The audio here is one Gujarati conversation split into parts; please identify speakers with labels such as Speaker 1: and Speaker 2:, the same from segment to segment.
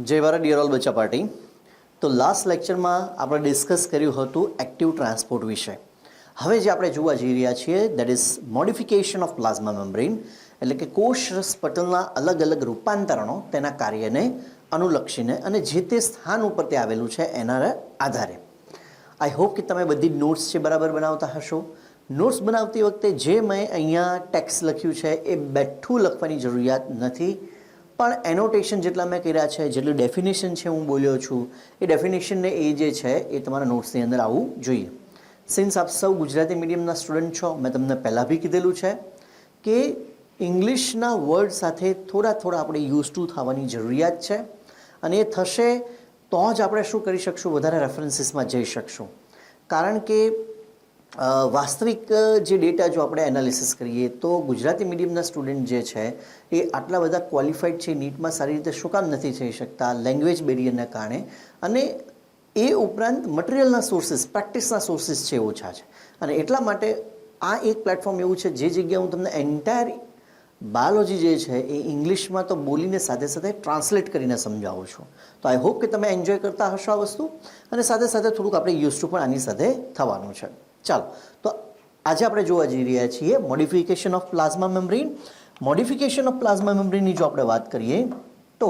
Speaker 1: જય ભારત ડિયર ઓલ બચ્ચા પાર્ટી. તો લાસ્ટ લેક્ચરમાં આપણે ડિસ્કસ કર્યું હતું એક્ટિવ ટ્રાન્સપોર્ટ વિશે. હવે જે આપણે જોવા જઈ રહ્યા છીએ that is modification of plasma membrane, એટલે કે કોષરસ પટલના અલગ અલગ રૂપાંતરણો તેના કાર્યને અનુલક્ષીને અને જે તે સ્થાન ઉપર તે આવેલું છે એના આધારે. આઈ હોપ કે તમે બધી નોટ્સ છે બરાબર બનાવતા હશો. નોટ્સ બનાવતી વખતે જે મેં અહીંયા ટેક્સ્ટ લખ્યું છે એ બેઠું લખવાની જરૂરિયાત નથી, પણ એનોટેશન જેટલા મેં કર્યા છે, જેટલું ડેફિનેશન છે હું બોલ્યો છું, એ ડેફિનેશનને એ જે છે એ તમારા નોટ્સની અંદર આવવું જોઈએ. સિન્સ આપ સૌ ગુજરાતી મીડિયમના સ્ટુડન્ટ છો, મેં તમને પહેલાં બી કીધેલું છે કે ઇંગ્લિશના વર્ડ સાથે થોડા આપણે યુઝ ટુ થવાની જરૂરિયાત છે, અને એ થશે તો જ આપણે શું કરી શકશું, વધારે રેફરન્સીસમાં જઈ શકશું. કારણ કે વાસ્તવિક જે ડેટા જો આપણે એનાલિસિસ કરીએ તો ગુજરાતી મીડિયમના સ્ટુડન્ટ જે છે એ આટલા બધા ક્વોલિફાઈડ છે નીટમાં સારી રીતે શું કામ નથી થઈ શકતા, લેંગ્વેજ બેરિયરના કારણે, અને એ ઉપરાંત મટીરિયલના સોર્સિસ, પ્રેક્ટિસના સોર્સિસ છે ઓછા છે. અને એટલા માટે આ એક પ્લેટફોર્મ એવું છે જે જગ્યાએ હું તમને એન્ટાયર બાયોલોજી જે છે એ ઇંગ્લિશમાં તો બોલીને સાથે સાથે ટ્રાન્સલેટ કરીને સમજાવું છું. તો આઈ હોપ કે તમે એન્જોય કરતા હશો આ વસ્તુ, અને સાથે સાથે થોડુંક આપણે યુઝ ટુ પણ આની સાથે થવાનું છે. ચાલો, તો આજે આપણે જોવા જઈ રહ્યા છીએ modification of plasma membrane. Modification of plasma મેમ્બ્રેનની જો આપણે વાત કરીએ તો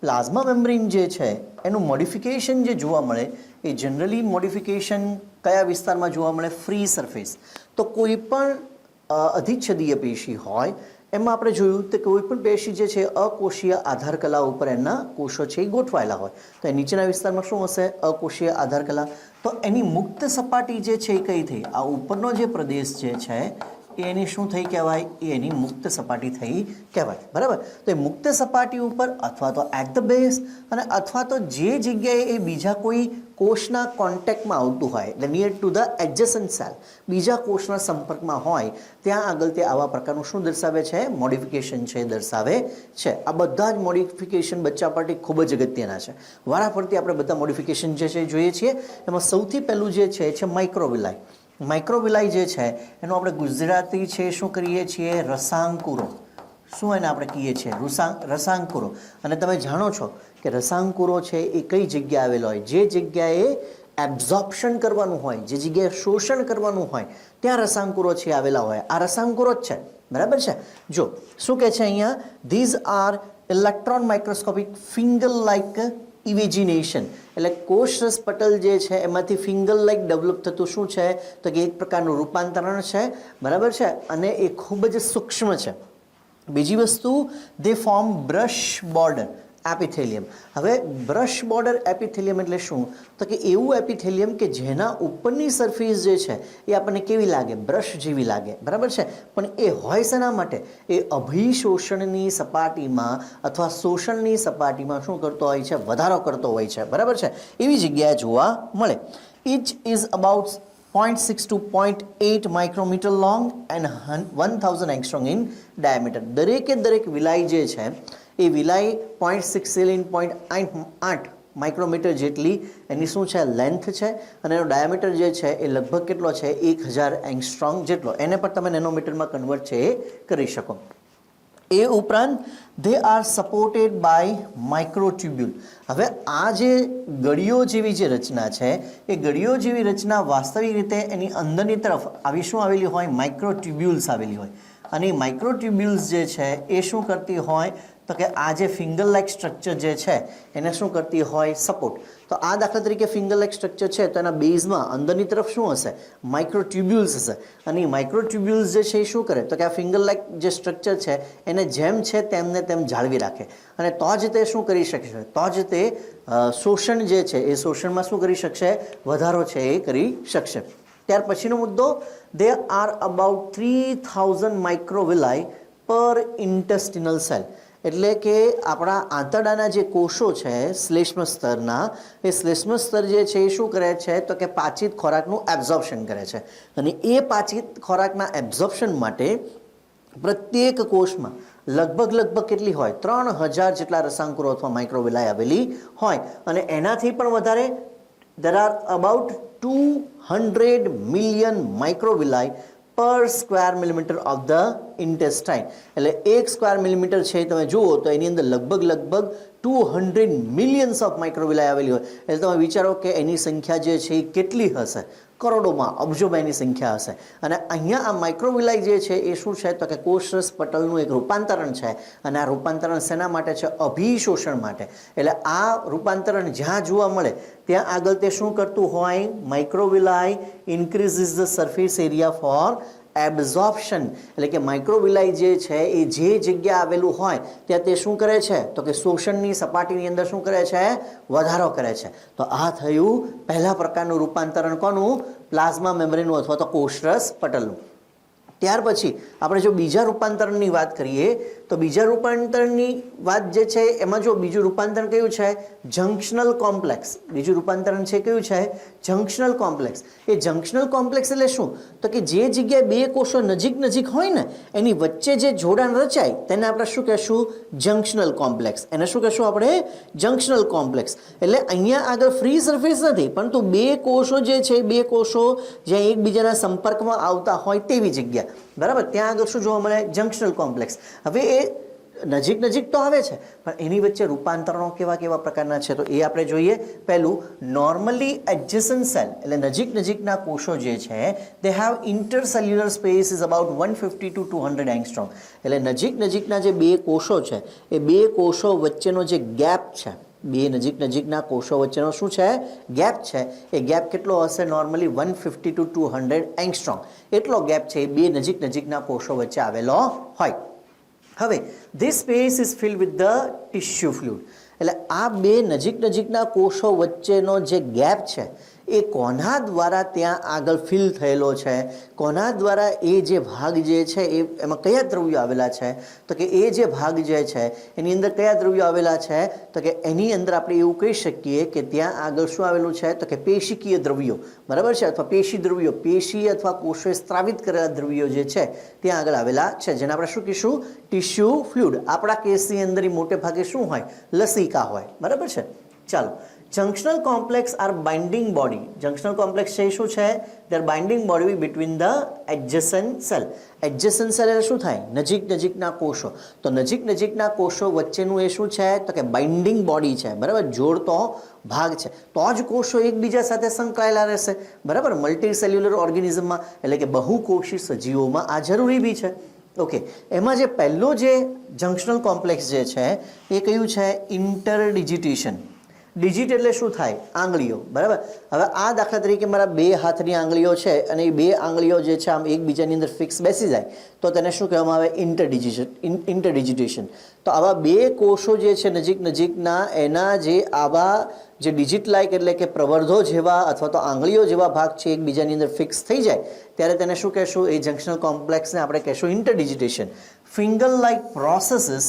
Speaker 1: પ્લાઝમા મેમ્બ્રેન જે છે એનું મોડિફિકેશન જે જોવા મળે એ જનરલી મોડિફિકેશન કયા વિસ્તારમાં જોવા મળે? Free surface. તો કોઈ પણ અધિચ્છદીય પેશી હોય એમાં આપણે જોયું કે કોઈ પણ પેશી જે છે અકોષીય આધાર કલા ઉપર એના કોષો છે એ ગોઠવાયેલા હોય, તો એ નીચેના વિસ્તારમાં શું હશે? અકોષીય આધાર કલા. તો એની મુક્ત સપાટી જે છે એ કઈ થઈ? આ ઉપરનો જે પ્રદેશ જે છે એ એની શું થઈ કહેવાય? એ એની મુક્ત સપાટી થઈ કહેવાય. બરાબર? તો એ મુક્ત સપાટી ઉપર અથવા તો એટ ધ બેઝ, અને અથવા તો જે જગ્યાએ એ બીજા કોઈ કોષના કોન્ટેક્ટમાં આવતું હોય, એટલે near to the adjacent cell, બીજા કોષના સંપર્કમાં હોય, ત્યાં આગળ તે આવા પ્રકારનું શું દર્શાવે છે? મોડિફિકેશન છે દર્શાવે છે. આ બધા જ મોડિફિકેશન બચ્ચા પાર્ટી ખૂબ જ અગત્યના છે. વારાફરતી આપણે બધા મોડિફિકેશન જે છે જોઈએ છીએ. એમાં સૌથી પહેલું જે છે માઇક્રોવિલાય. માઇક્રોવિલાય જે છે એનું આપણે ગુજરાતી છે શું કરીએ છીએ? રસાંકુરો. શું એને આપણે કહીએ છીએ? રસાંકુરો. અને તમે જાણો છો કે રસાંકુરો છે એ કઈ જગ્યાએ આવેલો હોય? જે જગ્યાએ એબ્ઝોર્પ્શન કરવાનું હોય, જે જગ્યાએ શોષણ કરવાનું હોય, ત્યાં રસાંકુરો છે આવેલા હોય. આ રસાંકુરો જ છે. બરાબર છે? જો શું કહે છે અહીંયા? These are electron microscopic finger like evagination, એટલે કોષરસ પટલ જે છે એમાંથી ફિંગર લાઇક ડેવલપ થતું શું છે? તો કે એક પ્રકારનું રૂપાંતરણ છે. બરાબર છે? અને એ ખૂબ જ સૂક્ષ્મ છે. બીજી વસ્તુ, દે ફોર્મ બ્રશ બોર્ડર એપિથેલિયમ. હવે બ્રશ બોર્ડર એપિથેલિયમ એટલે શું? તો કે એવું એપિથેલિયમ કે જેના ઉપરની સરફેસ જે છે એ આપણને કેવી લાગે? બ્રશ જેવી લાગે. બરાબર છે? પણ એ હોય શેના માટે? એ અભિશોષણની સપાટીમાં અથવા શોષણની સપાટીમાં શું કરતો હોય છે? વધારો કરતો હોય છે. બરાબર છે? એવી જગ્યાએ જોવા મળે. Each is about 0.6 to 0.8 micrometer long and 1000 angstrom in diameter. દરેક વિલાય જે છે એ વિલાય 0.6 થી 0.8 માઇક્રોમીટર જેટલી એની શું છે? લેન્થ છે. અને એનો ડાયામીટર જે છે એ લગભગ કેટલો છે? 1000 એંગસ્ટ્રોમ જેટલો. એને પણ તમે નેનોમીટરમાં કન્વર્ટ છે એ કરી શકો. એ ઉપરાંત they are supported by microtubule. હવે આ જે ગળીઓ જેવી જે રચના છે એ ગળીઓ જેવી રચના વાસ્તવિક રીતે એની અંદરની તરફ આવી શું આવેલી હોય? માઇક્રોટ્યુબ્યુલ્સ આવેલી હોય. અને એ માઇક્રોટ્યુબ્યુલ્સ જે છે એ શું કરતી હોય? તો કે આ જે ફિંગર લાઇક સ્ટ્રક્ચર જે છે એને શું કરતી હોય? સપોર્ટ. તો આ દાખલા તરીકે ફિંગર લાઇક સ્ટ્રક્ચર છે તો એના બેઝમાં અંદરની તરફ શું હશે? માઇક્રોટ્યુબ્યુલ્સ હશે. અને એ માઇક્રોટ્યુબ્યુલ્સ જે છે એ શું કરે? તો કે આ ફિંગર લાઇક જે સ્ટ્રક્ચર છે એને જેમ છે તેમને તેમ જાળવી રાખે. અને તો જ તે શું કરી શકશે? તો જ તે શોષણ જે છે એ શોષણમાં શું કરી શકશે? વધારો છે એ કરી શકશે. ત્યાર પછીનો મુદ્દો, દે આર અબાઉટ 3000 માઇક્રોવિલાય પર ઇન્ટેસ્ટિનલ સેલ. એટલે કે આપણા આંતરડાના જે કોષો છે શ્લેષ્મ સ્તરના, એ શ્લેષ્મ સ્તર જે છે એ શું કરે છે? તો કે પાચિત ખોરાકનું એબ્ઝોર્પ્શન કરે છે. અને એ પાચિત ખોરાકના એબ્ઝોર્પ્શન માટે પ્રત્યેક કોષમાં લગભગ કેટલી હોય? 3000 જેટલા રસાંકુરો અથવા માઇક્રોવિલાય આવેલી હોય. અને એનાથી પણ વધારે, there are about 200 million microvilli પર square millimetre of the intestine. એટલે 1 સ્ક્વેર મિલીમીટર છે તમે જુઓ તો એની અંદર લગભગ 200 મિલિયન્સ ઓફ માઇક્રોવિલાય આવેલી હોય. એટલે તમે વિચારો કે એની સંખ્યા જે છે એ કેટલી હશે, કરોડોમાં અબજોમાં એની સંખ્યા હશે. અને અહીંયા આ માઇક્રોવિલાય જે છે એ શું છે તો કે કોષરસ પટલનું એક રૂપાંતરણ છે. અને આ રૂપાંતરણ શેના માટે છે? અભિશોષણ માટે. એટલે આ રૂપાંતરણ જ્યાં જોવા મળે ત્યાં આગળ તે શું કરતું હોય? Microvilli increases the surface area for absorption. એટલે કે માઇક્રોવિલાય જે છે એ જે જગ્યા આવેલું હોય ત્યાં તે શું કરે છે તો કે શોષણની સપાટીની અંદર શું કરે છે? વધારો કરે છે. તો આ થયું પહેલા પ્રકારનું રૂપાંતરણ કોનું? પ્લાઝમા મેમ્બ્રેનનું અથવા તો કોષરસ પટલનું. ત્યાર પછી આપણે જો બીજા રૂપાંતરણની વાત કરીએ તો બીજા રૂપાંતરણની વાત જે છે એમાં જો બીજું રૂપાંતરણ કયું છે? જંક્શનલ કોમ્પ્લેક્સ. બીજું રૂપાંતરણ છે કયું છે? જંક્શનલ કોમ્પ્લેક્સ. એ જંક્શનલ કોમ્પ્લેક્સ એટલે શું તો કે જે જગ્યાએ બે કોષો નજીક હોય ને એની વચ્ચે જે જોડાણ રચાય તેને આપણે શું કહેશું? જંક્શનલ કોમ્પ્લેક્સ. એને શું કહેશું આપણે? જંક્શનલ કોમ્પ્લેક્સ. એટલે અહીંયા આગળ ફ્રી સરફેસ નથી, પરંતુ બે કોષો જે છે બે કોષો જ્યાં એકબીજાના સંપર્કમાં આવતા હોય તેવી જગ્યા, બરાબર, ત્યાં આગળ શું જોવા મળે? જંક્શનલ કોમ્પ્લેક્સ. હવે એ નજીક તો આવે છે પણ એની વચ્ચે રૂપાંતરણો કેવા પ્રકારના છે તો એ આપણે જોઈએ. પહેલું, નોર્મલી એડજસન્ટ સેલ એટલે નજીકના કોષો જે છે they have intercellular space is about 150 to 200 angstrom. એટલે નજીકના જે બે કોષો છે એ બે કોષો વચ્ચેનો જે ગેપ છે, બે નજીકના કોષો વચ્ચેનો શું છે? ગેપ છે. એ ગેપ કેટલો હશે? Normally 150 to 200 angstrom. એટલો ગેપ છે એ બે નજીકના કોષો વચ્ચે આવેલો હોય. હવે this space is field with the tissue fluid. એટલે આ બે નજીકના કોષો વચ્ચેનો જે ગેપ છે એ કોના દ્વારા ત્યાં આગળ ફિલ થયેલો છે? કોના દ્વારા? એ જે ભાગ જે છે એ એમાં કયા દ્રવ્યો આવેલા છે તો કે એ જે ભાગ જે છે એની અંદર કયા દ્રવ્યો આવેલા છે તો કે એની અંદર આપણે એવું કહી શકીએ કે ત્યાં આગળ શું આવેલું છે તો કે પેશિકીય દ્રવ્યો, બરાબર છે, અથવા પેશી દ્રવ્યો, પેશી અથવા કોષોએ સ્ત્રાવિત કરેલા દ્રવ્યો જે છે ત્યાં આગળ આવેલા છે, જેને આપણે શું કહીશું? Tissue fluid. આપણા કેસની અંદર મોટે ભાગે શું હોય? લસિકા હોય, બરાબર છે. ચાલો, junctional complex are binding body. Junctional complex છે શું છે? They are binding body between the adjacent cell. Adjacent cell એટલે શું થાય? નજીકના કોષો. તો નજીકના કોષો વચ્ચેનું એ શું છે તો કે બાઇન્ડિંગ બોડી છે, બરાબર, જોડતો ભાગ છે. તો જ કોષો એકબીજા સાથે સંકળાયેલા રહેશે, બરાબર. મલ્ટી સેલ્યુલર ઓર્ગેનિઝમમાં એટલે કે બહુકોષી સજીવોમાં આ જરૂરી બી છે. ઓકે, એમાં જે પહેલો જે જંક્શનલ કોમ્પ્લેક્સ જે છે એ કયું છે? ઇન્ટરડિજિટેશન. ડિજિટ એટલે શું થાય? આંગળીઓ, બરાબર. હવે આ દાખલા તરીકે મારા બે હાથની આંગળીઓ છે અને એ બે આંગળીઓ જે છે આમ એકબીજાની અંદર ફિક્સ બેસી જાય તો તેને શું કહેવામાં આવે? ઇન્ટરડિજિટેશન. તો આવા બે કોષો જે છે નજીકના એના જે આવા જે ડિજિટ લાઇક એટલે કે પ્રવર્ધો જેવા અથવા તો આંગળીઓ જેવા ભાગ છે એકબીજાની અંદર ફિક્સ થઈ જાય ત્યારે તેને શું કહેશું? એ જંક્શનલ કોમ્પ્લેક્સને આપણે કહેશું interdigitation. Finger like processes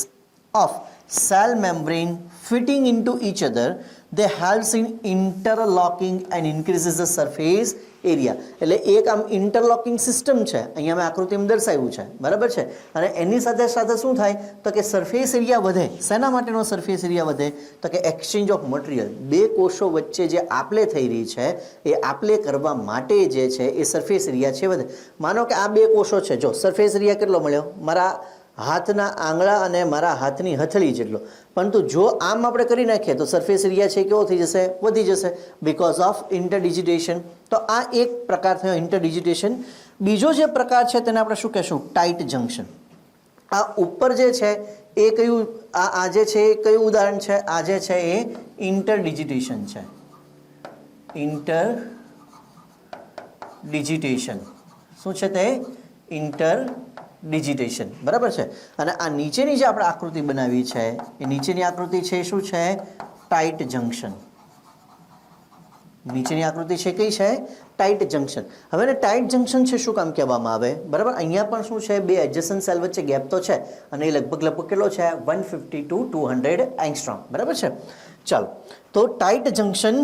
Speaker 1: of cell membrane fitting into each other, they helps in interlocking and increases the surface area. એટલે એક આમ ઇન્ટરલોકિંગ સિસ્ટમ છે, અહીંયા મેં આકૃતિમાં દર્શાવ્યું છે, બરાબર છે. અને એની સાથે શું થાય તો કે સરફેસ એરિયા વધે. શેના માટેનો સરફેસ એરિયા વધે તો કે એક્સચેન્જ ઓફ મટીરિયલ. બે કોષો વચ્ચે જે આપલે થઈ રહી છે એ આપલે કરવા માટે જે છે એ સરફેસ એરિયા છે વધે. માનો કે આ બે કોષો છે, જો સરફેસ એરિયા કેટલો મળ્યો? મારા હાથના આંગળા અને મારા હાથની હથેળી જેટલો. પરંતુ જો આમ આપણે કરી નાખીએ તો સરફેસ એરિયા છે કેવો થઈ જશે? વધી જશે, બિકોઝ ઓફ ઇન્ટરડિજિટેશન. તો આ એક પ્રકાર થયો ઇન્ટરડિજિટેશન. બીજો જે પ્રકાર છે તેને આપણે શું કહેશું? Tight junction. આ ઉપર જે છે એ કયું? આ જે છે એ કયું ઉદાહરણ છે? આ જે છે એ ઇન્ટરડિજિટેશન છે. ઇન્ટરડિજિટેશન શું છે તે? ઇન્ટરડિજિટેશન, બરાબર છે. અને આ નીચેની જે આપણે આકૃતિ બનાવી છે એ નીચેની આકૃતિ છે શું છે? Tight junction. નીચેની આકૃતિ છે કઈ છે? Tight junction. હવે એને ટાઇટ જંક્શન છે શું કામ કહેવામાં આવે? બરાબર, અહીંયા પણ શું છે? બે એડજસન્ટ સેલ વચ્ચે ગેપ તો છે અને એ લગભગ કેટલો છે? 150 to 200 એંગસ્ટ્રોમ, બરાબર છે. ચાલો, તો tight junction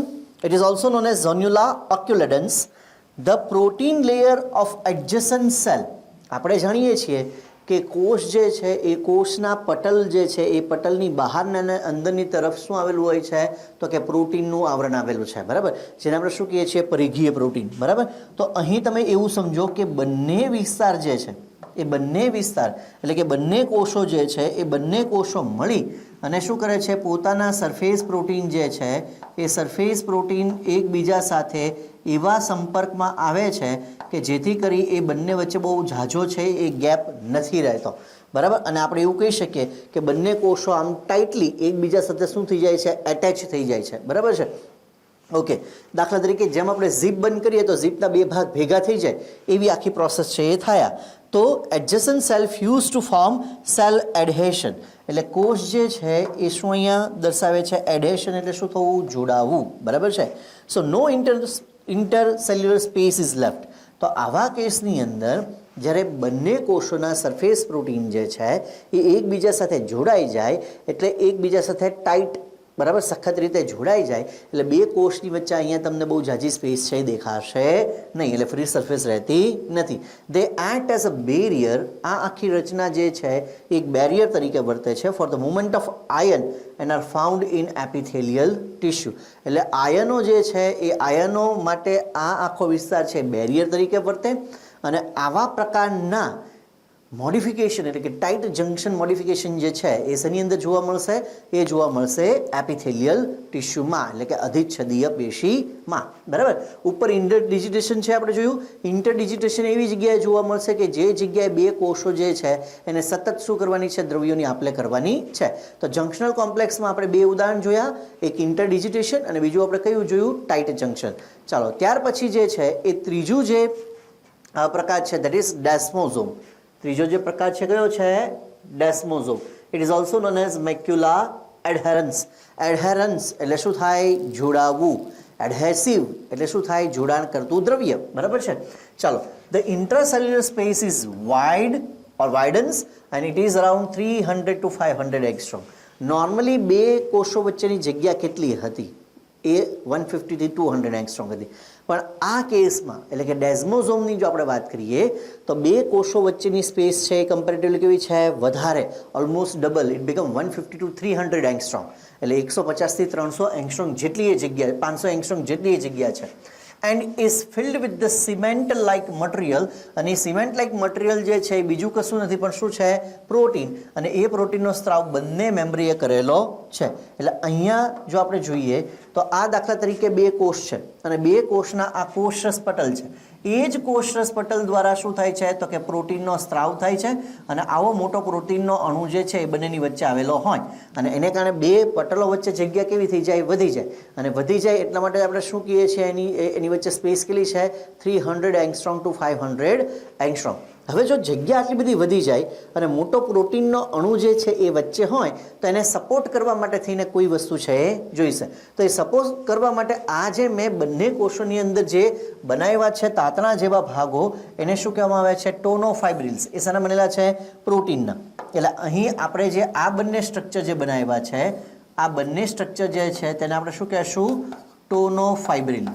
Speaker 1: it is also known as zonula occludens, the protein layer of adjacent cell. આપણે જાણીએ છીએ કે કોષ જે છે એ કોષના પટલ જે છે એ પટલની બહારના અને અંદરની તરફ શું આવેલું હોય છે તો કે પ્રોટીનનું આવરણ આવેલું છે, બરાબર, જેને આપણે શું કહીએ છીએ પરિઘીય પ્રોટીન, બરાબર. તો અહીં તમે એવું સમજો કે બંને વિસ્તાર જે છે એ બંને વિસ્તાર એટલે કે બંને કોષો જે છે એ બંને કોષો મળી અને શું કરે છે, પોતાના સરફેસ પ્રોટીન જે છે એ સરફેસ પ્રોટીન એકબીજા સાથે એવા સંપર્કમાં આવે છે કે જેથી કરી એ બંને વચ્ચે બહુ ઝાઝો છે એ ગેપ નથી રહેતો, બરાબર. અને આપણે એવું કહી શકીએ કે બંને કોષો આમ ટાઈટલી એકબીજા સાથે શું થઈ જાય છે, એટેચ થઈ જાય છે, બરાબર છે. ઓકે, દાખલા તરીકે જેમ આપણે ઝીપ બંધ કરીએ તો ઝીપના બે ભાગ ભેગા થઈ જાય એવી આખી પ્રોસેસ છે એ થયા. તો adjacent cell fuse to form cell adhesion, એટલે કોષ જે છે એ શું અહીંયા દર્શાવે છે, એડહેશન એટલે શું થવું, જોડાવું, બરાબર છે. સો નો ઇન્ટરસેલ્યુલર સ્પેસ ઇઝ લેફ્ટ. તો આવા કેસની અંદર જ્યારે બંને કોષોના સરફેસ પ્રોટીન જે છે એ એકબીજા સાથે જોડાઈ જાય એટલે એકબીજા સાથે ટાઈટ, બરાબર, સખત રીતે જોડાઈ જાય એટલે બે કોષની વચ્ચે અહીંયા તમને બહુ ઝાઝી સ્પેસ છે દેખાશે નહીં, એટલે ફ્રી સરફેસ રહેતી નથી. દે એક્ટ એઝ અ બેરિયર. આ આખી રચના જે છે એક બેરિયર તરીકે વર્તે છે for the movement of ion and are found in epithelial tissue. એટલે આયનો જે છે એ આયનો માટે આ આખો વિસ્તાર છે બેરિયર તરીકે વર્તે અને આવા પ્રકારના મોડિફિકેશન એટલે કે ટાઈટ જંક્શન મોડિફિકેશન જે છે એ શેની અંદર જોવા મળશે, એ જોવા મળશે એપિથેલિયલ ટિશ્યુમાં એટલે કે અધિચ્છદીય પેશીમાં, બરાબર. ઉપર ઇન્ટરડિજિટેશન છે આપણે જોયું, ઇન્ટરડિજિટેશન એવી જગ્યાએ જોવા મળશે કે જે જગ્યાએ બે કોષો જે છે એને સતત શું કરવાની છે, દ્રવ્યોની આપલે કરવાની છે. તો જંક્શનલ કોમ્પ્લેક્સમાં આપણે બે ઉદાહરણ જોયા, એક ઇન્ટરડિજિટેશન અને બીજું આપણે કયું જોયું, ટાઈટ જંક્શન. ચાલો ત્યાર પછી જે છે એ ત્રીજું જે પ્રકાર છે દેટ ઇઝ ડેસ્મોઝોમ. ત્રીજો જે પ્રકાર છે કયો છે, desmosome. It is also known as macula adherens. Adherens એટલે શું થાય, જોડાવું. એડહેસિવ એટલે શું થાય, જોડાણ કરતું દ્રવ્ય, બરાબર છે. ચાલો, the intracellular space is wide or widens and it is around 300 to 500 angstrom. Normally બે કોષો વચ્ચેની જગ્યા કેટલી હતી, એ 150 થી 200 એંગસ્ટ્રોમ હતી. પણ આ કેસમાં એટલે કે ડેસ્મોઝોમની જો આપણે વાત કરીએ તો બે કોષો વચ્ચેની સ્પેસ છે એ કમ્પેરેટિવલી કેવી છે, વધારે, almost double. It become 150 to 300 angstrom, એટલે 150 થી 300 એંગસ્ટ્રોમ જેટલી એ જગ્યા, 500 એંગસ્ટ્રોમ જેટલી એ જગ્યા છે. And is field with the cement like material. અને એ સિમેન્ટ લાઇક મટીરિયલ જે છે એ બીજું કશું નથી પણ શું છે, પ્રોટીન. અને એ પ્રોટીનનો સ્ત્રાવ બંને મેમ્બ્રીએ કરેલો છે. એટલે અહીંયા જો આપણે જોઈએ તો આ દાખલા તરીકે બે કોષ છે અને બે કોષના આ કોષરસ પટલ છે. એ જ કોષરસ પટલ દ્વારા શું થાય છે તો કે પ્રોટીનનો સ્ત્રાવ થાય છે અને આવો મોટો પ્રોટીનનો અણુ જે છે એ બંનેની વચ્ચે આવેલો હોય અને એને કારણે બે પટલો વચ્ચે જગ્યા કેવી થઈ જાય, વધી જાય. અને વધી જાય એટલા માટે આપણે શું કહીએ છીએ, એની વચ્ચે સ્પેસ કેટલી છે, 300 એંગસ્ટ્રોમ ટુ 500 એંગસ્ટ્રોમ. હવે જો જગ્યા આટલી બધી વધી જાય અને મોટો પ્રોટીનનો અણુ જે છે એ વચ્ચે હોય તો એને સપોર્ટ કરવા માટે થઈને કોઈ વસ્તુ છે એ જોઈશે. તો એ સપોર્ટ કરવા માટે આ જે મેં બંને કોષોની અંદર જે બનાવ્યા છે તાતણા જેવા ભાગો એને શું કહેવામાં આવે છે, ટોનોફાઇબ્રિલ્સ. એ શાના બનેલા છે, પ્રોટીનના. એટલે અહીં આપણે જે આ બંને સ્ટ્રક્ચર જે બનાવ્યા છે, આ બંને સ્ટ્રક્ચર જે છે તેને આપણે શું કહેશું, ટોનોફાઇબ્રિલ.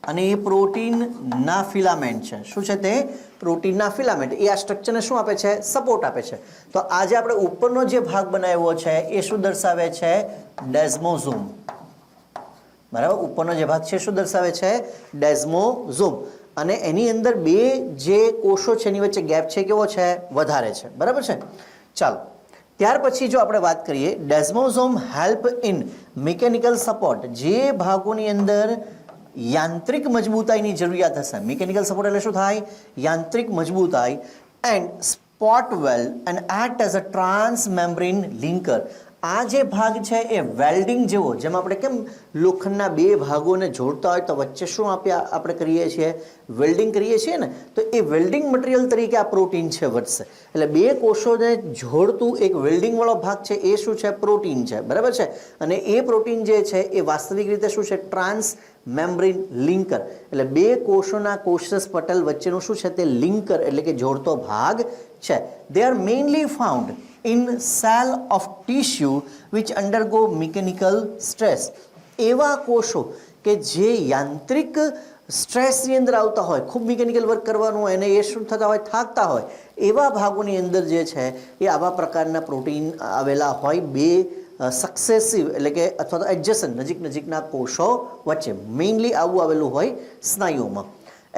Speaker 1: અને એ પ્રોટીનના ફિલામેન્ટ છે. શું છે તે, પ્રોટીનના ફિલામેન્ટ. એ આ સ્ટ્રક્ચરને શું આપે છે, સપોર્ટ આપે છે. તો આ જે આપણે ઉપરનો જે ભાગ બનાવ્યો છે એ શું દર્શાવે છે, ડેસ્મોઝોમ, બરાબર. ઉપરનો જે ભાગ છે શું દર્શાવે છે, ડેસ્મોઝોમ. અને એની અંદર બે જે કોષો છે એની વચ્ચે ગેપ છે કેવો છે, વધારે છે, બરાબર છે. ચાલો ત્યાર પછી જો આપણે વાત કરીએ, ડેસ્મોઝોમ હેલ્પ ઇન મિકેનિકલ સપોર્ટ. જે ભાગોની અંદર યાંત્રિક મજબૂતાઈની જરૂરિયાત હશે, મિકેનિકલ સપોર્ટ એટલે શું થાય, યાંત્રિક મજબૂતાઈ. And spot well and act as a trans membrane linker. આ જે ભાગ છે એ વેલ્ડિંગ જેવો, જેમ આપણે કેમ લોખંડના બે ભાગોને જોડતા હોય તો વચ્ચે શું આપણે કરીએ છીએ, વેલ્ડિંગ કરીએ છીએ ને, તો એ વેલ્ડિંગ મટીરિયલ તરીકે આ પ્રોટીન છે વધશે. એટલે બે કોષોને જોડતું એક વેલ્ડિંગ વાળો ભાગ છે એ શું છે, પ્રોટીન છે, બરાબર છે. અને એ પ્રોટીન જે છે એ વાસ્તવિક રીતે શું છે, ટ્રાન્સ મેમ્બ્રેન લિંકર. એટલે બે કોષોના કોષરસ પટલ વચ્ચેનું શું છે, તે લિંકર એટલે કે જોડતો ભાગ છે. They R mainly found in cell of tissue which undergo mechanical stress. એવા કોષો કે જે યાંત્રિક સ્ટ્રેસની અંદર આવતા હોય, ખૂબ મિકેનિકલ વર્ક કરવાનું હોય અને એ શું થતા હોય, થાકતા હોય, એવા ભાગોની અંદર જે છે એ આવા પ્રકારના પ્રોટીન આવેલા હોય બે સક્સેસિવ એટલે કે અથવા તો એડજસન્ટ નજીકના કોષો વચ્ચે. મેઇનલી આવું આવેલું હોય સ્નાયુઓમાં.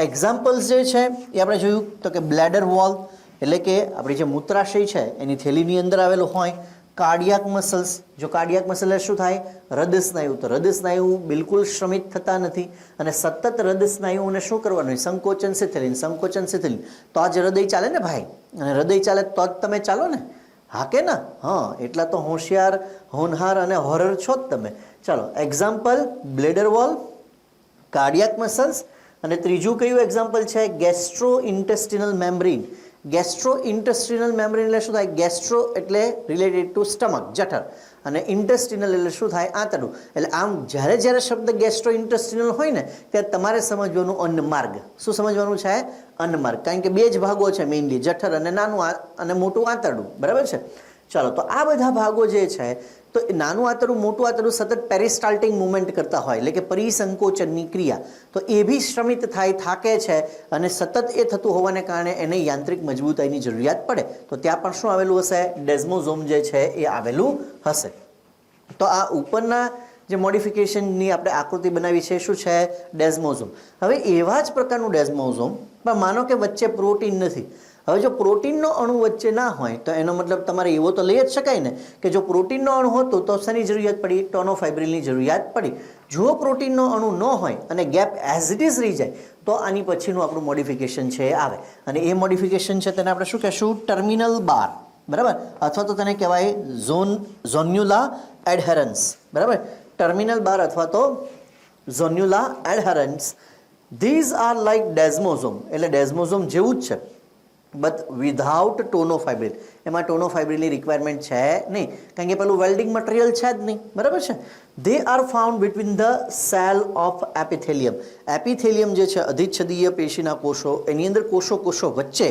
Speaker 1: એક્ઝામ્પલ્સ જે છે એ આપણે જોયું તો કે બ્લેડર વોલ એટલે કે આપણી જે મૂત્રાશય છે એની થેલીની અંદર આવેલું હોય. કાર્ડિયાક મસલ્સ, જો કાર્ડિયાક મસલ શું થાય, હૃદય સ્નાયુ, તો હૃદય સ્નાયુ બિલકુલ શ્રમિત થતા નથી અને સતત હૃદય સ્નાયુઓને શું કરવાનું હોય, સંકોચન શિથિલીન. તો આ જ હૃદય ચાલે ને ભાઈ, અને હૃદય ચાલે તો જ તમે ચાલો ને, હા કે ના? હા, એટલા તો હોશિયાર, હોનહાર અને હોરર છો જ તમે. ચાલો, example bladder wall, cardiac muscles, અને ત્રીજું કયું એક્ઝામ્પલ છે, ગેસ્ટ્રો ઇન્ટેસ્ટિનલ મેમ્બ્રેન. ગેસ્ટ્રો ઇન્ટેસ્ટિનલ મેમ્બ્રેન એટલે શું થાય, ગેસ્ટ્રો એટલે રિલેટેડ ટુ સ્ટમક, જઠર, અને ઇન્ટેસ્ટિનલ એટલે શું થાય, આંતરડું. એટલે આમ જ્યારે શબ્દ ગેસ્ટ્રો ઇન્ટેસ્ટિનલ હોય ને ત્યારે તમારે સમજવાનું અન્નમાર્ગ. શું સમજવાનું છે? અન્નમાર્ગ. કારણ કે બે જ ભાગો છે મેઇનલી, જઠર અને નાનું અને મોટું આંતરડું, બરાબર છે? ચાલો, તો આ બધા ભાગો જે છે તો નાનું આંતરડું મોટું આંતરડું સતત પેરિસ્ટાલ્ટિક મુવમેન્ટ કરતા હોય એટલે કે પરિસંકોચનની ક્રિયા, તો એ બી શ્રમિત થાય, થાકે છે અને સતત એ થતું હોવાને કારણે એને યાંત્રિક મજબૂતાઈની જરૂરિયાત પડે. તો ત્યાં પણ શું આવેલું હશે, ડેસ્મોઝોમ જે છે એ આવેલું હશે. તો આ ઉપરના જે મોડિફિકેશનની આપણે આકૃતિ બનાવી છે શું છે, ડેસ્મોઝોમ. હવે એવા જ પ્રકારનું ડેસ્મોઝોમ, પણ માનો કે વચ્ચે પ્રોટીન નથી. હવે જો પ્રોટીનનો અણુ વચ્ચે ના હોય તો એનો મતલબ તમારે એવો તો લઈ જ શકાય ને કે જો પ્રોટીનનો અણુ હતો તો શેની જરૂરિયાત પડી, ટોનોફાઇબ્રિલની જરૂરિયાત પડી. જો પ્રોટીનનો અણુ ન હોય અને ગેપ એઝ ઇટ ઇઝ રહી જાય તો આની પછીનું આપણું મોડિફિકેશન છે એ આવે, અને એ મોડિફિકેશન છે તેને આપણે શું કહેશું, ટર્મિનલ બાર, બરાબર, અથવા તો તેને કહેવાય ઝોન્યુલા એડહેરન્સ, બરાબર. ટર્મિનલ બાર અથવા તો ઝોન્યુલા એડહેરન્સ, ધીઝ આર લાઇક ડેસ્મોઝોમ, એટલે ડેસ્મોઝોમ જેવું જ છે બટ વિધાઉટ ટોનોફાઇબ્રિલ. એમાં ટોનોફાઇબ્રિલની રિક્વાયરમેન્ટ છે નહીં, કારણ કે પેલું વેલ્ડિંગ મટીરિયલ છે જ નહીં, બરાબર છે. They are found between the cell of epithelium. Epithelium જે છે અધિચ્છદીય પેશીના કોષો, એની અંદર કોષો વચ્ચે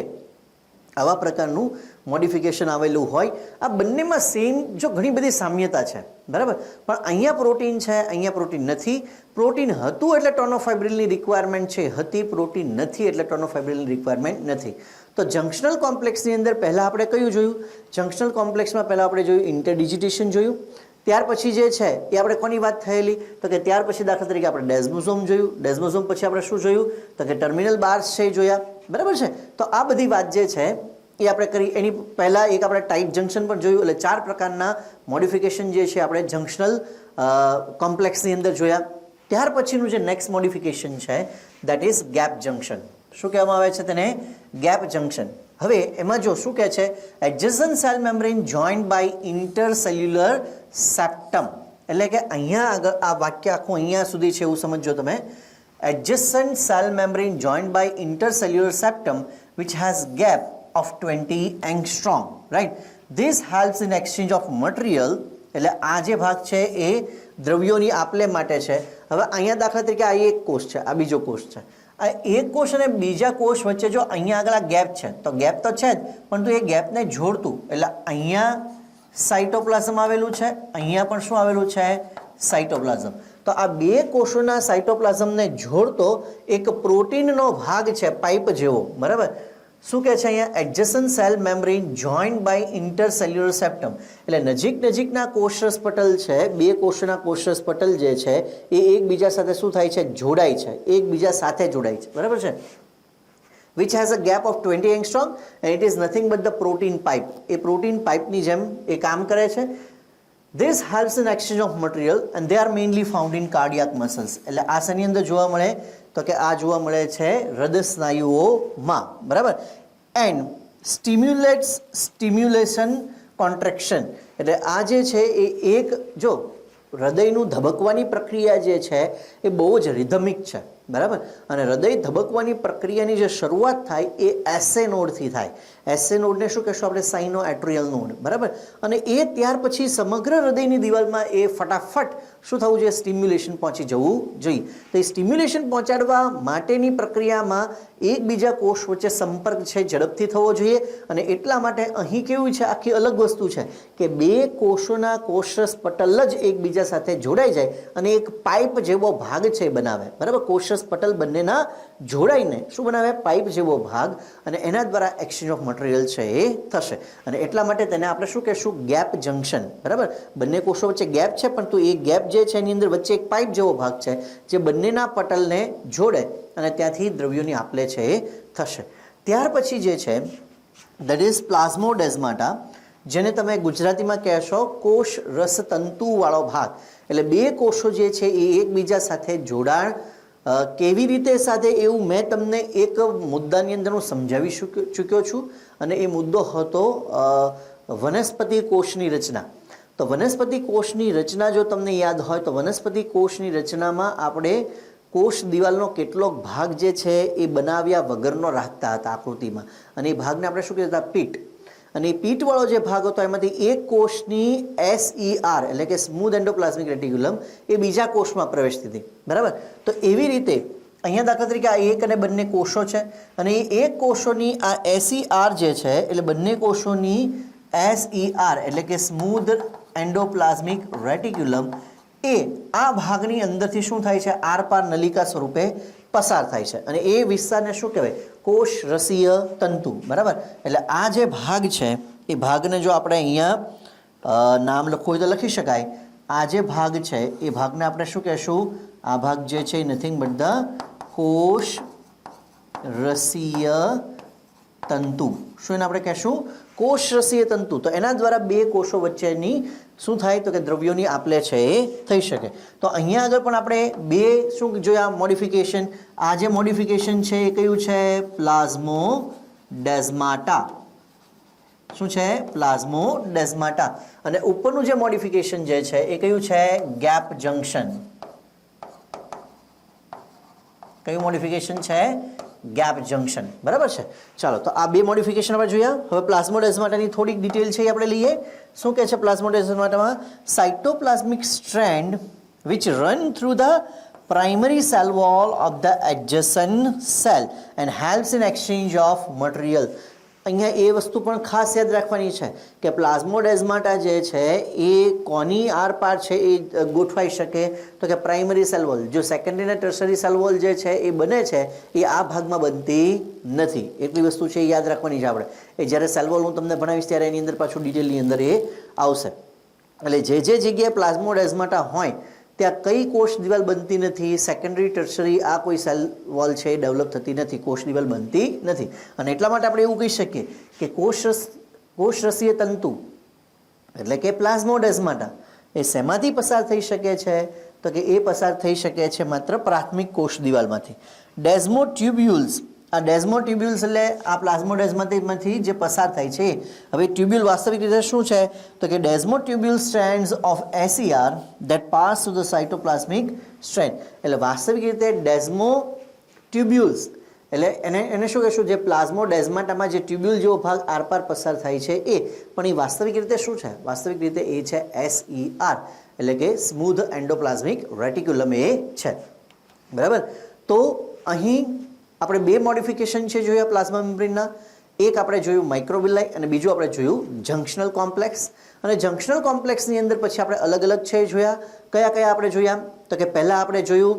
Speaker 1: આવા પ્રકારનું મોડિફિકેશન આવેલું હોય. આ બંનેમાં સેમ જો ઘણી બધી સામ્યતા છે, બરાબર, પણ અહીંયા પ્રોટીન છે, અહીંયા પ્રોટીન નથી. પ્રોટીન હતું એટલે ટોનોફાઇબ્રિલની રિક્વાયરમેન્ટ છે હતી, પ્રોટીન નથી એટલે ટોનોફાઇબ્રિલની રિક્વાયરમેન્ટ નથી. તો જંક્શનલ કોમ્પ્લેક્સની અંદર પહેલાં આપણે કયું જોયું, જંક્શનલ કોમ્પ્લેક્સમાં પહેલાં આપણે જોયું ઇન્ટરડિજિટેશન જોયું. ત્યાર પછી જે છે એ આપણે કોની વાત થયેલી તો કે ત્યાર પછી દાખલા તરીકે આપણે ડેસ્મોઝોમ જોયું. ડેસ્મોઝોમ પછી આપણે શું જોયું તો કે ટર્મિનલ બાર્સ છે જોયા, બરાબર છે. તો આ બધી વાત જે છે એ આપણે કરી. એની પહેલાં એક આપણે ટાઈપ જંક્શન પણ જોયું, એટલે 4 પ્રકારના મોડિફિકેશન જે છે આપણે જંક્શનલ કોમ્પ્લેક્સની અંદર જોયા. ત્યાર પછીનું જે નેક્સ્ટ મોડિફિકેશન છે દેટ ઇઝ ગેપ જંક્શન. શું કહેવામાં આવે છે તેને, ગેપ જંક્શન. હવે એમાં જો શું કહે છે, એડજસન્ટ cell membrane joined by intercellular સેપ્ટમ, એટલે કે અહીંયા આગળ આ વાક્ય આખું અહીંયા સુધી છે એવું સમજો તમે. Adjacent cell membrane joined by intercellular septum which has gap of 20 angstrom, right? This helps in exchange of material. એટલે આ જે ભાગ છે એ દ્રવ્યોની આપલે માટે છે. હવે અહીંયા દાખલા તરીકે આ એક કોષ છે, આ બીજો કોષ છે. આ એક કોષ અને બીજા કોષ વચ્ચે જો અહીંયા આગળ આ ગેપ છે તો ગેપ તો છે જ, પરંતુ એ ગેપને જોડતું એટલે અહીંયા સાઇટોપ્લાઝમ આવેલું છે, અહીંયા પણ શું આવેલું છે, સાઇટોપ્લાઝમ. તો આ બે કોષોના સાઇટોપ્લાઝમને જોડતો એક પ્રોટીનનો ભાગ છે પાઇપ જેવો, બરાબર. શું કહે છે અહીંયા, એડજસન્ટ cell membrane joined by intercellular સેપ્ટમ, એટલે નજીકના કોષરસ પટલ છે, બે કોષના કોષરસ પટલ જે છે એ એકબીજા સાથે શું થાય છે, જોડાય છે, એકબીજા સાથે જોડાય છે, બરાબર છે. which has a gap of 20 angstrom and it is nothing but the protein pipe. A protein પાઇપની જેમ એ કામ કરે છે. This helps in exchange of material and they are mainly found in cardiac muscles. એટલે આ શેની અંદર જોવા મળે તો કે આ જોવા મળે છે હૃદય સ્નાયુઓમાં, બરાબર. એન્ડ સ્ટિમ્યુલેશન કોન્ટ્રેક્શન, એટલે આ જે છે એ એક જો હૃદયનું ધબકવાની પ્રક્રિયા જે છે એ બહુ જ રિધમિક છે, બરાબર. અને હૃદય ધબકવાની પ્રક્રિયાની જે શરૂઆત થાય એ એસએ નોડથી થાય. એસએ નોડને શું કહેશું આપણે, સાઇનો એટ્રિયલ નોડ, બરાબર. અને એ ત્યાર પછી સમગ્ર હૃદયની દિવાલમાં એ ફટાફટ શું થવું જોઈએ, સ્ટિમ્યુલેશન પહોંચી જવું જોઈએ. તો એ સ્ટિમ્યુલેશન પહોંચાડવા માટેની પ્રક્રિયામાં એકબીજા કોષ વચ્ચે સંપર્ક છે ઝડપથી થવો જોઈએ. અને એટલા માટે અહીં કેવું છે, આખી અલગ વસ્તુ છે કે બે કોષોના કોષરસ પટલ જ એકબીજા સાથે જોડાઈ જાય અને એક પાઇપ જેવો ભાગ છે બનાવે, બરાબર. કોષરસ કોષરસ પટલ બંનેના જોડાઈને શું બનાવે પાઇપ જેવો ભાગ અને એના દ્વારા એક્સચેન્જ ઓફ મટીરિયલ છે એ થશે અને એટલા માટે તેને આપણે શું કહેશું ગેપ જંક્શન બરાબર બંને કોષો વચ્ચે ગેપ છે પરંતુ એ ગેપ જે છે એની અંદર વચ્ચે એક પાઇપ જેવો ભાગ છે જે બંનેના પટલને જોડે અને ત્યાંથી દ્રવ્યોની આપલે છે એ થશે ત્યાર પછી જે છે દેટ ઇઝ પ્લાઝ્મોડેઝમાટા જેને તમે ગુજરાતીમાં કહેશો કોષ રસતંતુવાળો ભાગ એટલે બે કોષો જે છે એ એકબીજા સાથે જોડાણ કેવી રીતે સાધે એવું મેં તમને એક મુદ્દાની અંદર હું સમજાવી ચૂક્યો છું અને એ મુદ્દો હતો વનસ્પતિ કોષની રચના તો વનસ્પતિ કોષની રચના જો તમને યાદ હોય તો વનસ્પતિ કોષની રચનામાં આપણે કોષ દિવાલનો કેટલોક ભાગ જે છે એ બનાવ્યા વગરનો રાખતા હતા આકૃતિમાં અને એ ભાગને આપણે શું કહેતા પીટ અને એ પીટવાળો જે ભાગ હતો એમાંથી એક કોષની SER એટલે કે સ્મૂધ એન્ડોપ્લાઝમિક રેટિક્યુલમ એ બીજા કોષમાં પ્રવેશતી હતી બરાબર તો એવી રીતે અહીંયા દાખલા તરીકે આ એક અને બંને કોષો છે અને એ એક કોષોની આ SER જે છે એટલે બંને કોષોની SER એટલે કે સ્મૂધ એન્ડોપ્લાઝમિક રેટિક્યુલમ એ આ ભાગની અંદરથી શું થાય છે આરપાર નલિકા સ્વરૂપે પસાર થાય છે અને એ વિસ્તારને શું કહેવાય કોષ રસીય તંતુ બરાબર એટલે આ જે ભાગ છે એ ભાગને જો આપણે અહીંયા નામ લખવું હોય તો લખી શકાય આ જે ભાગ છે એ ભાગને આપણે શું કહેશું આ ભાગ જે છે એ નથિંગ બટ ધ કોષ રસીય તંતુ શું એને આપણે કહેશું કોષ રસીય તંતુ તો એના દ્વારા બે કોષો વચ્ચેની શું થાય તો કે દ્રવ્યોની આપલે છે એ થઈ શકે તો અહીંયા આગળ પણ આપણે બે શું જોયા મોડિફિકેશન આ જે મોડિફિકેશન છે એ કયું છે પ્લાઝ્મોડેઝમાટા શું છે પ્લાઝ્મોડેઝમાટા અને ઉપરનું જે મોડિફિકેશન જે છે એ કયું છે ગેપ જંક્શન કયું મોડિફિકેશન છે ગેપ જંક્શન બરાબર છે ચાલો તો આ બે મોડિફિકેશન આપણે જોયા હવે પ્લાઝ્મોડેઝમાટાની થોડીક ડિટેલ છે એ આપણે લઈએ શું કહે છે પ્લાઝ્મોડેઝમાટામાં સાઇટોપ્લાઝમિક strand which run through the primary cell wall of the adjacent cell and helps in exchange of material અહીંયા એ વસ્તુ પણ ખાસ યાદ રાખવાની છે કે પ્લાઝ્મોડેઝમાટા જે છે એ કોની આરપાર છે એ ગોઠવાઈ શકે તો કે પ્રાઇમરી સેલ વોલ જો સેકન્ડરી અને ટર્શરી સેલ વોલ જે છે એ બને છે એ આ ભાગમાં બનતી નથી એટલી વસ્તુ છે એ યાદ રાખવાની છે આપણે એ જ્યારે સેલ વોલ હું તમને ભણાવીશ ત્યારે એની અંદર પાછું ડિટેલની અંદર એ આવશે એટલે જે જગ્યાએ પ્લાઝ્મોડેઝમાટા હોય ત્યાં કઈ કોષ દિવાલ બનતી નથી સેકન્ડરી ટર્શરી આ કોઈ સેલ વોલ છે એ ડેવલપ થતી નથી કોષ દિવાલ બનતી નથી અને એટલા માટે આપણે એવું કહી શકીએ કે કોષ રસીય તંતુ એટલે કે પ્લાઝ્મોડેઝમાટા એ શેમાંથી પસાર થઈ શકે છે તો કે એ પસાર થઈ શકે છે માત્ર પ્રાથમિક કોષ દિવાલમાંથી ડેઝમોટ્યુબ્યુલ્સ આ ડેઝમોટ્યુબ્યુલ્સ એટલે આ પ્લાઝ્મોડેઝમાટામાંથી જે પસાર થાય છે હવે ટ્યુબ્યુલ વાસ્તવિક રીતે શું છે તો કે desmotubule strands of SER that pass through the cytoplasmic strand એટલે વાસ્તવિક રીતે ડેઝમોટ્યુબ્યુલ્સ એટલે એને શું કહેશું જે પ્લાઝ્મોડેઝમાટામાં જે ટ્યુબ્યુલ જેવો ભાગ આરપાર પસાર થાય છે એ પણ એ વાસ્તવિક રીતે શું છે વાસ્તવિક રીતે એ છે SER એટલે કે સ્મૂધ એન્ડોપ્લાઝમિક રેટિક્યુલમ એ છે બરાબર તો અહીં આપણે બે મોડિફિકેશન છે જોયા પ્લાઝ્મા મેમ્બ્રેનના એક આપણે જોયું માઇક્રોવિલાઈ અને બીજું આપણે જોયું જંક્શનલ કોમ્પ્લેક્સ અને જંક્શનલ કોમ્પ્લેક્સની અંદર પછી આપણે અલગ અલગ છે જોયા કયા આપણે જોયા તો કે પહેલાં આપણે જોયું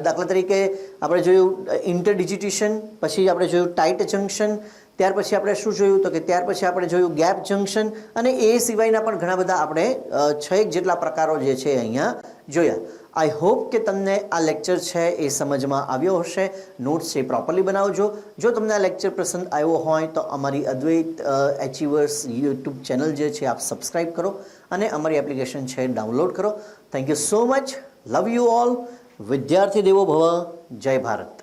Speaker 1: દાખલા તરીકે આપણે જોયું ઇન્ટરડિજિટેશન પછી આપણે જોયું ટાઇટ જંક્શન ત્યાર પછી આપણે શું જોયું તો કે ત્યાર પછી આપણે જોયું ગેપ જંક્શન અને એ સિવાયના પણ ઘણા બધા આપણે 6 જેટલા પ્રકારો જે છે અહીંયા જોયા આઈ હોપ કે તમને આ લેક્ચર છે એ સમજમાં આવ્યો હશે નોટ્સ છે પ્રોપરલી બનાવજો જો તમને આ લેક્ચર પસંદ આવ્યો હોય તો અમારી અદ્વૈત એચિવર્સ યુટ્યુબ ચેનલ જે છે આપ સબસ્ક્રાઈબ કરો અને અમારી એપ્લિકેશન છે ડાઉનલોડ કરો thank you so much love you all વિદ્યાર્થી દેવો ભવ જય ભારત